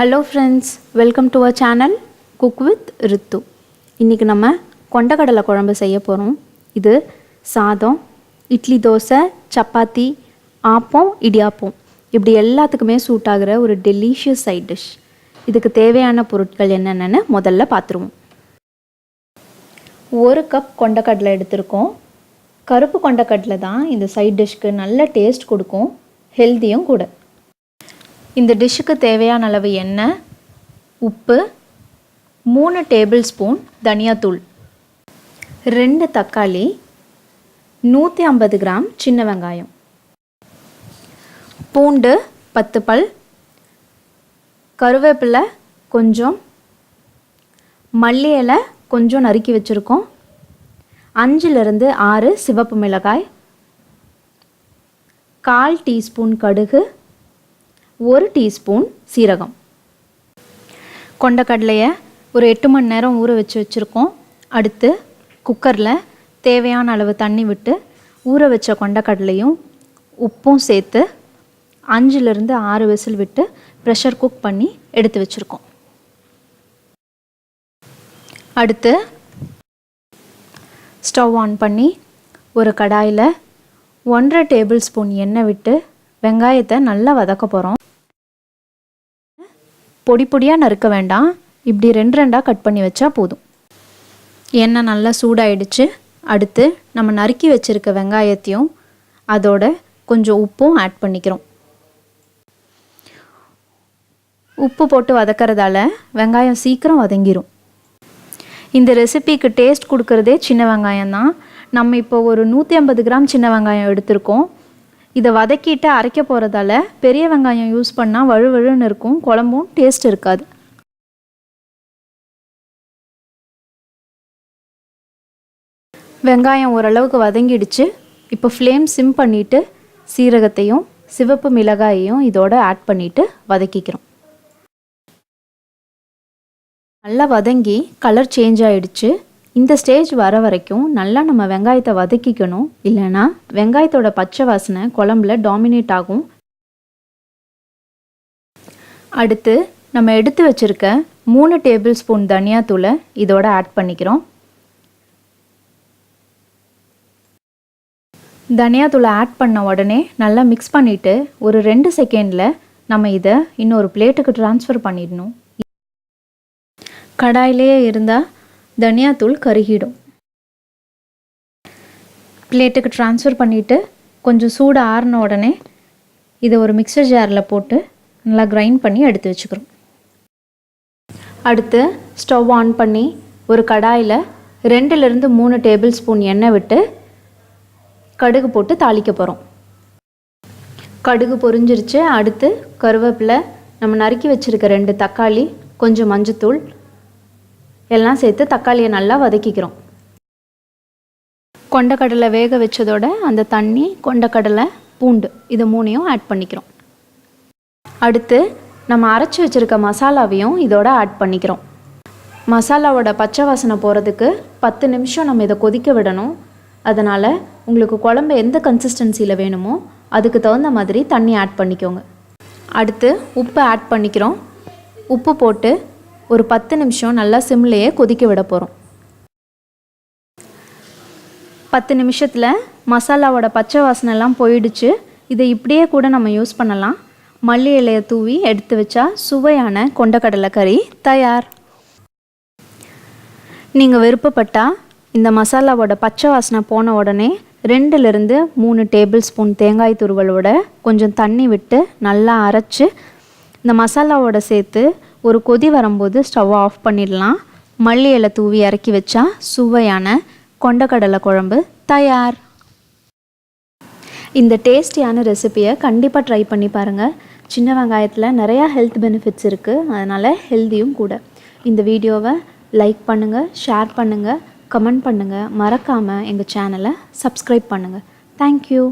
Hello friends, welcome to our channel cook with Rithu. இன்றைக்கி நம்ம கொண்டக்கடலை குழம்பு செய்ய போகிறோம். இது சாதம், இட்லி, தோசை, சப்பாத்தி, ஆப்பம், இடியாப்பம் இப்படி எல்லாத்துக்குமே சூட் ஆகிற ஒரு டெலிஷியஸ் சைட் டிஷ். இதுக்கு தேவையான பொருட்கள் என்னென்னு முதல்ல பார்த்துருவோம். 1 கப் கொண்டக்கடலை எடுத்திருக்கோம். கருப்பு கொண்டக்கடலை தான் இந்த சைட் டிஷ்க்கு நல்ல டேஸ்ட் கொடுக்கும், ஹெல்த்தியும் கூட. இந்த டிஷ்ஷுக்கு தேவையான அளவு எண்ணெய், உப்பு, 3 டேபிள் ஸ்பூன் தனியாத்தூள், 2 தக்காளி, 150 கிராம் சின்ன வெங்காயம், பூண்டு 10 பல், கருவேப்பிலை கொஞ்சம், மல்லி இலை கொஞ்சம் நறுக்கி வச்சுருக்கோம், 5லிருந்து 6 சிவப்பு மிளகாய், 1/4 டீஸ்பூன் கடுகு, 1 டீஸ்பூன் சீரகம். கொண்டக்கடலையை ஒரு 8 மணி நேரம் ஊற வச்சுருக்கோம். அடுத்து குக்கரில் தேவையான அளவு தண்ணி விட்டு ஊற வச்ச கொண்டக்கடலையும் உப்பும் சேர்த்து 5லிருந்து 6 விசில் விட்டு ப்ரெஷர் குக் பண்ணி எடுத்து வச்சுருக்கோம். அடுத்து ஸ்டவ் ஆன் பண்ணி ஒரு கடாயில் 1.5 டேபிள் ஸ்பூன் எண்ணெய் விட்டு வெங்காயத்தை நல்லா வதக்க போகிறோம். பொடி பொடியாக நறுக்க வேண்டாம், இப்படி 2 கட் பண்ணி வச்சா போதும். எண்ணெய் நல்லா சூடாயிடுச்சு. அடுத்து நம்ம நறுக்கி வச்சுருக்க வெங்காயத்தையும் அதோட கொஞ்சம் உப்பும் ஆட் பண்ணிக்கிறோம். உப்பு போட்டு வதக்கிறதால வெங்காயம் சீக்கிரம் வதங்கிடும். இந்த ரெசிபிக்கு டேஸ்ட் கொடுக்கறதே சின்ன வெங்காயம் தான். நம்ம இப்போ ஒரு 150 கிராம் சின்ன வெங்காயம் எடுத்திருக்கோம். இதை வதக்கிட்டு அரைக்க போகிறதால பெரிய வெங்காயம் யூஸ் பண்ணால் வழுவழுன்னு இருக்கும், குழம்பும் டேஸ்ட் இருக்காது. வெங்காயம் ஓரளவுக்கு வதங்கிடுச்சு. இப்போ ஃப்ளேம் சிம் பண்ணிவிட்டு சீரகத்தையும் சிவப்பு மிளகாயையும் இதோட ஆட் பண்ணிவிட்டு வதக்கிக்கிறோம். நல்லா வதங்கி கலர் சேஞ்ச் ஆகிடுச்சு. இந்த ஸ்டேஜ் வர வரைக்கும் நல்லா நம்ம வெங்காயத்தை வதக்கிக்கணும், இல்லைன்னா வெங்காயத்தோட பச்சை வாசனை குழம்புல டாமினேட் ஆகும். அடுத்து நம்ம எடுத்து வச்சுருக்க 3 டேபிள் ஸ்பூன் தனியாத்தூளை இதோட ஆட் பண்ணிக்கிறோம். தனியாத்தூளை ஆட் பண்ண உடனே நல்லா மிக்ஸ் பண்ணிவிட்டு ஒரு 2 செகண்டில் நம்ம இதை இன்னொரு பிளேட்டுக்கு ட்ரான்ஸ்ஃபர் பண்ணிடணும். கடாயிலே இருந்தால் தனியாத்தூள் கருகிடும். பிளேட்டுக்கு ட்ரான்ஸ்ஃபர் பண்ணிவிட்டு கொஞ்சம் சூடு ஆறின உடனே இதை ஒரு மிக்சர் ஜாரில் போட்டு நல்லா கிரைண்ட் பண்ணி எடுத்து வச்சுக்கிறோம். அடுத்து ஸ்டவ் ஆன் பண்ணி ஒரு கடாயில் 2லிருந்து 3 டேபிள் ஸ்பூன் எண்ணெய் விட்டு கடுகு போட்டு தாளிக்க போகிறோம். கடுகு பொரிஞ்சிருச்சு. அடுத்து கருவேப்பிலை, நம்ம நறுக்கி வச்சுருக்க 2 தக்காளி, கொஞ்சம் மஞ்சத்தூள் எல்லாம் சேர்த்து தக்காளியை நல்லா வதக்கிக்கிறோம். கொண்டக்கடலை வேக வச்சதோட அந்த தண்ணி, கொண்டக்கடலை, பூண்டு இது 3ஐயும் ஆட் பண்ணிக்கிறோம். அடுத்து நம்ம அரைச்சி வச்சுருக்க மசாலாவையும் இதோட ஆட் பண்ணிக்கிறோம். மசாலாவோட பச்சை வாசனை போகிறதுக்கு 10 நிமிஷம் நம்ம இதை கொதிக்க விடணும். அதனால் உங்களுக்கு குழம்பு எந்த கன்சிஸ்டன்சியில் வேணுமோ அதுக்கு தகுந்த மாதிரி தண்ணி ஆட் பண்ணிக்கோங்க. அடுத்து உப்பு ஆட் பண்ணிக்கிறோம். உப்பு போட்டு ஒரு 10 நிமிஷம் நல்லா சிம்லேயே கொதிக்க விட போகிறோம். 10 நிமிஷத்தில் மசாலாவோட பச்சை வாசனைலாம் போயிடுச்சு. இதை இப்படியே கூட நம்ம யூஸ் பண்ணலாம். மல்லி இலையை தூவி எடுத்து வச்சா சுவையான கொண்டக்கடலை கறி தயார். நீங்கள் விருப்பப்பட்டால் இந்த மசாலாவோட பச்சை வாசனை போன உடனே 2லிருந்து 3 டேபிள் ஸ்பூன் தேங்காய் துருவலோட கொஞ்சம் தண்ணி விட்டு நல்லா அரைச்சி இந்த மசாலாவோட சேர்த்து ஒரு கொதி வரும்போது ஸ்டவ் ஆஃப் பண்ணிடலாம். மல்லி இலை தூவி இறக்கி வச்சா சுவையான கொண்டக்கடலை குழம்பு தயார். இந்த டேஸ்டியான ரெசிபியை கண்டிப்பாக ட்ரை பண்ணி பாருங்கள். சின்ன வெங்காயத்தில் நிறையா ஹெல்த் பெனிஃபிட்ஸ் இருக்குது, அதனால் ஹெல்த்தியும் கூட. இந்த வீடியோவை லைக் பண்ணுங்கள், ஷேர் பண்ணுங்கள், கமெண்ட் பண்ணுங்கள். மறக்காமல் எங்கள் சேனலை சப்ஸ்கிரைப் பண்ணுங்கள். தேங்க்யூ.